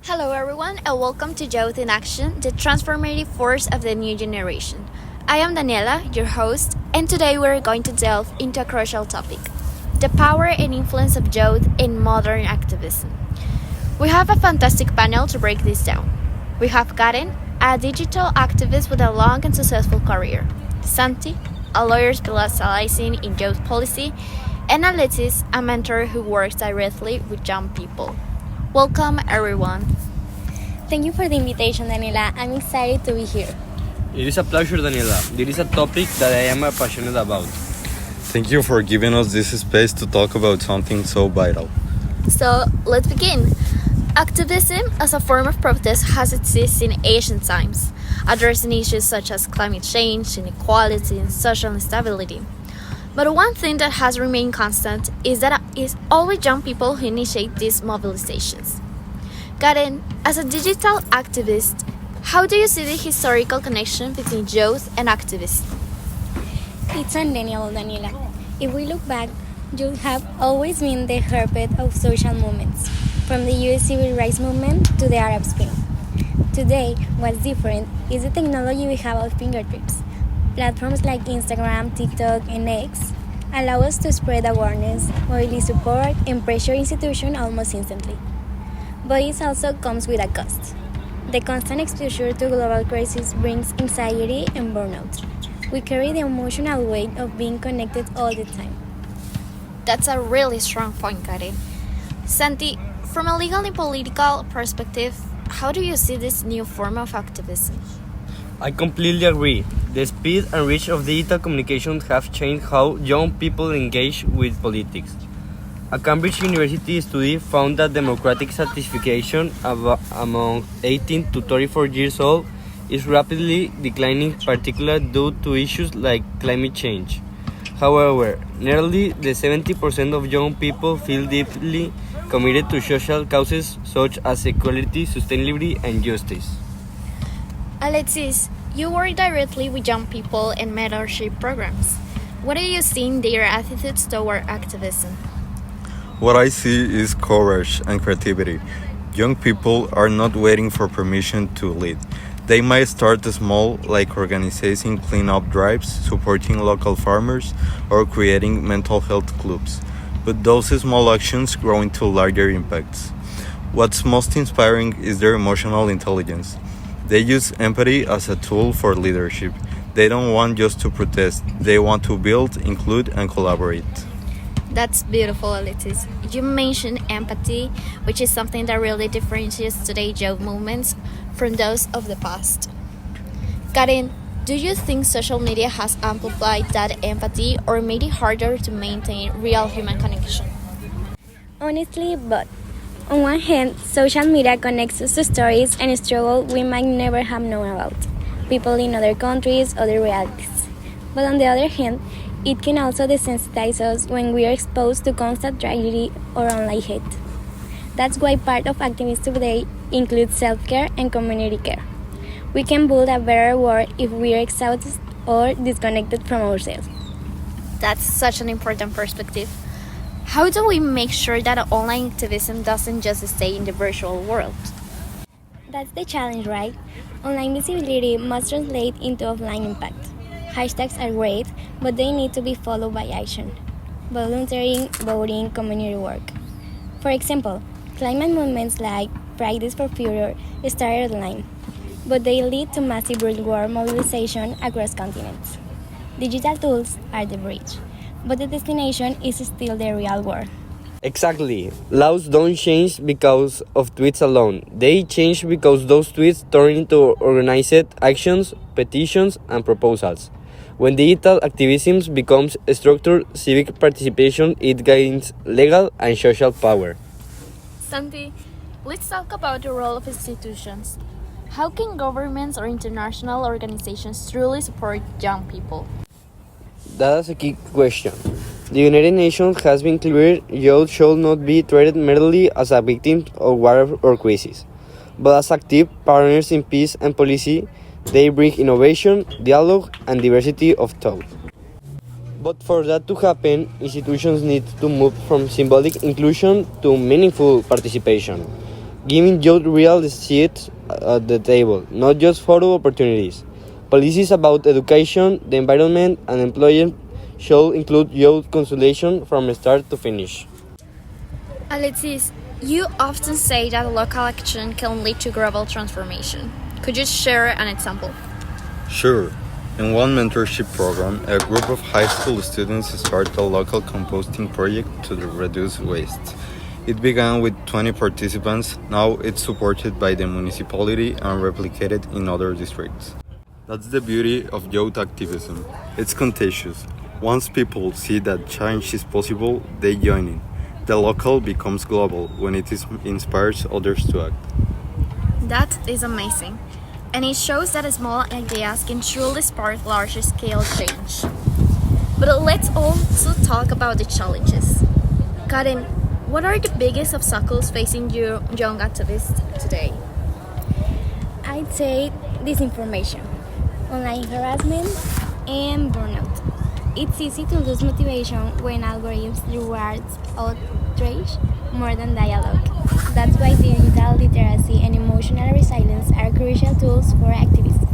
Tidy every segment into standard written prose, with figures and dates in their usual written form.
Hello, everyone, and welcome to Youth in Action, the transformative force of the new generation. I am Daniela, your host, and today we're going to delve into a crucial topic: the power and influence of youth in modern activism. We have a fantastic panel to break this down. We have Karen, a digital activist with a long and successful career, Santi, a lawyer specializing in youth policy, and Alexis, a mentor who works directly with young people. Welcome, everyone. Thank you for the invitation, Daniela. I'm excited to be here. It is a pleasure, Daniela. This is a topic that I am passionate about. Thank you for giving us this space to talk about something so vital. So, let's begin. Activism as a form of protest has existed in ancient times, addressing issues such as climate change, inequality, and social instability. But one thing that has remained constant is that it's always young people who initiate these mobilizations. Karen, as a digital activist, how do you see the historical connection between youth and activism? It's undeniable, Daniela. If we look back, youth have always been the heartbeat of social movements, from the US civil rights movement to the Arab Spring. Today, what's different is the technology we have at fingertips. Platforms like Instagram, TikTok, and X allow us to spread awareness, mobilize support, and pressure institutions almost instantly. But it also comes with a cost. The constant exposure to global crisis brings anxiety and burnout. We carry the emotional weight of being connected all the time. That's a really strong point, Karen. Santi, from a legal and political perspective, how do you see this new form of activism? I completely agree. The speed and reach of digital communication have changed how young people engage with politics. A Cambridge University study found that democratic satisfaction among 18 to 34 years old is rapidly declining, particularly due to issues like climate change. However, nearly the 70% of young people feel deeply committed to social causes such as equality, sustainability, and justice. Alexis, you work directly with young people in mentorship programs. What do you see in their attitudes toward activism? What I see is courage and creativity. Young people are not waiting for permission to lead. They might start small, like organizing cleanup drives, supporting local farmers, or creating mental health clubs. But those small actions grow into larger impacts. What's most inspiring is their emotional intelligence. They use empathy as a tool for leadership. They don't want just to protest, they want to build, include, and collaborate. That's beautiful, Alexis. You mentioned empathy, which is something that really differentiates today's youth movements from those of the past. Karen, do you think social media has amplified that empathy or made it harder to maintain real human connection? Honestly, but on one hand, social media connects us to stories and struggles we might never have known about, people in other countries, other realities. But on the other hand, it can also desensitize us when we are exposed to constant tragedy or online hate. That's why part of activism today includes self-care and community care. We can build a better world if we are exhausted or disconnected from ourselves. That's such an important perspective. How do we make sure that online activism doesn't just stay in the virtual world? That's the challenge, right? Online visibility must translate into offline impact. Hashtags are great, but they need to be followed by action. Volunteering, voting, community work. For example, climate movements like Fridays for Future started online, but they lead to massive worldwide mobilization across continents. Digital tools are the bridge, but the destination is still the real world. Exactly. Laws don't change because of tweets alone. They change because those tweets turn into organized actions, petitions, and proposals. When digital activism becomes structured civic participation, it gains legal and social power. Santi, let's talk about the role of institutions. How can governments or international organizations truly support young people? That's a key question. The United Nations has been clear youth should not be treated merely as a victim of war or crisis, but as active partners in peace and policy. They bring innovation, dialogue, and diversity of thought. But for that to happen, institutions need to move from symbolic inclusion to meaningful participation. giving youth real seats at the table, not just photo opportunities. Policies about education, the environment, and employment should include youth consultation from start to finish. Alexis, you often say that local action can lead to global transformation. Could you share an example? Sure. In one mentorship program, a group of high school students started a local composting project to reduce waste. It began with 20 participants. Now it's supported by the municipality and replicated in other districts. That's the beauty of youth activism. It's contagious. Once people see that change is possible, they join in. The local becomes global when inspires others to act. That is amazing. And it shows that small ideas can truly spark large scale change. But let's also talk about the challenges. Karen, what are the biggest obstacles facing you young activists today? I'd say disinformation, online harassment, and burnout. It's easy to lose motivation when algorithms reward outrage more than dialogue. That's why digital literacy and emotional resilience are crucial tools for activists.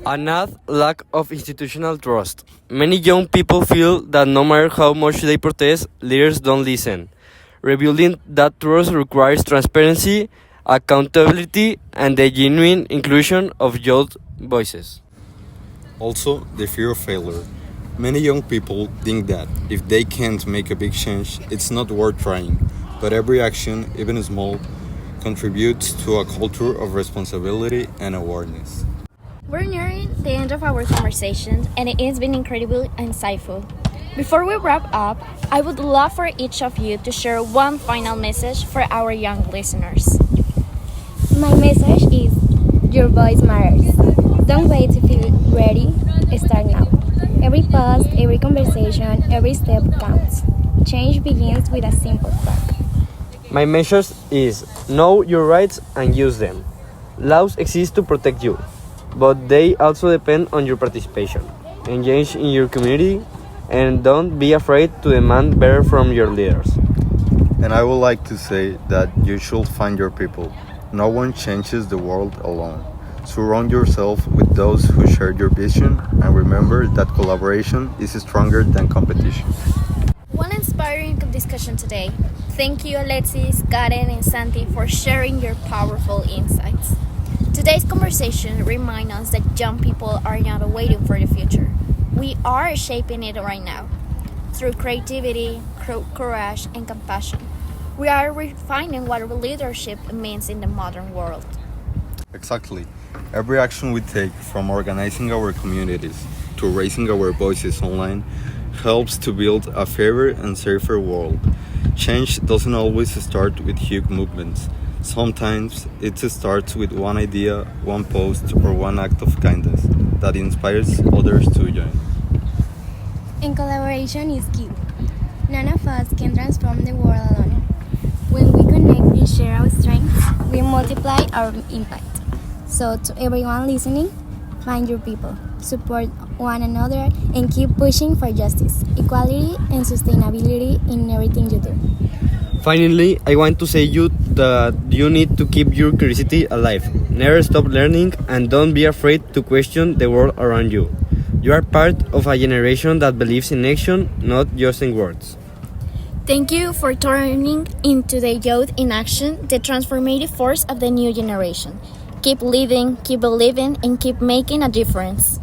Another lack of institutional trust. Many young people feel that no matter how much they protest, leaders don't listen. Rebuilding that trust requires transparency, accountability, and the genuine inclusion of youth voices. Also, the fear of failure. Many young people think that if they can't make a big change, it's not worth trying. But every action, even small, contributes to a culture of responsibility and awareness. We're nearing the end of our conversation, and it has been incredibly insightful. Before we wrap up, I would love for each of you to share one final message for our young listeners. My message is your voice matters. Don't wait to feel ready, start now. Every post, every conversation, every step counts. Change begins with a simple spark. My message is know your rights and use them. Laws exist to protect you, but they also depend on your participation. Engage in your community and don't be afraid to demand better from your leaders. And I would like to say that you should find your people. No one changes the world alone. Surround yourself with those who share your vision and remember that collaboration is stronger than competition. One inspiring discussion today. Thank you, Alexis, Karen, and Santi, for sharing your powerful insights. Today's conversation reminds us that young people are not waiting for the future. We are shaping it right now. Through creativity, courage, and compassion, we are refining what leadership means in the modern world. Exactly. Every action we take, from organizing our communities to raising our voices online, helps to build a fairer and safer world. Change doesn't always start with huge movements. Sometimes it starts with one idea, one post, or one act of kindness that inspires others to join. And collaboration is key. None of us can transform the world alone. When we connect and share our strengths, we multiply our impact. So, to everyone listening, find your people, support one another, and keep pushing for justice, equality, and sustainability in everything you do. Finally, I want to say you that you need to keep your curiosity alive. Never stop learning and don't be afraid to question the world around you. You are part of a generation that believes in action, not just in words. Thank you for turning into the Youth in Action, the transformative force of the new generation. Keep living, keep believing, and keep making a difference.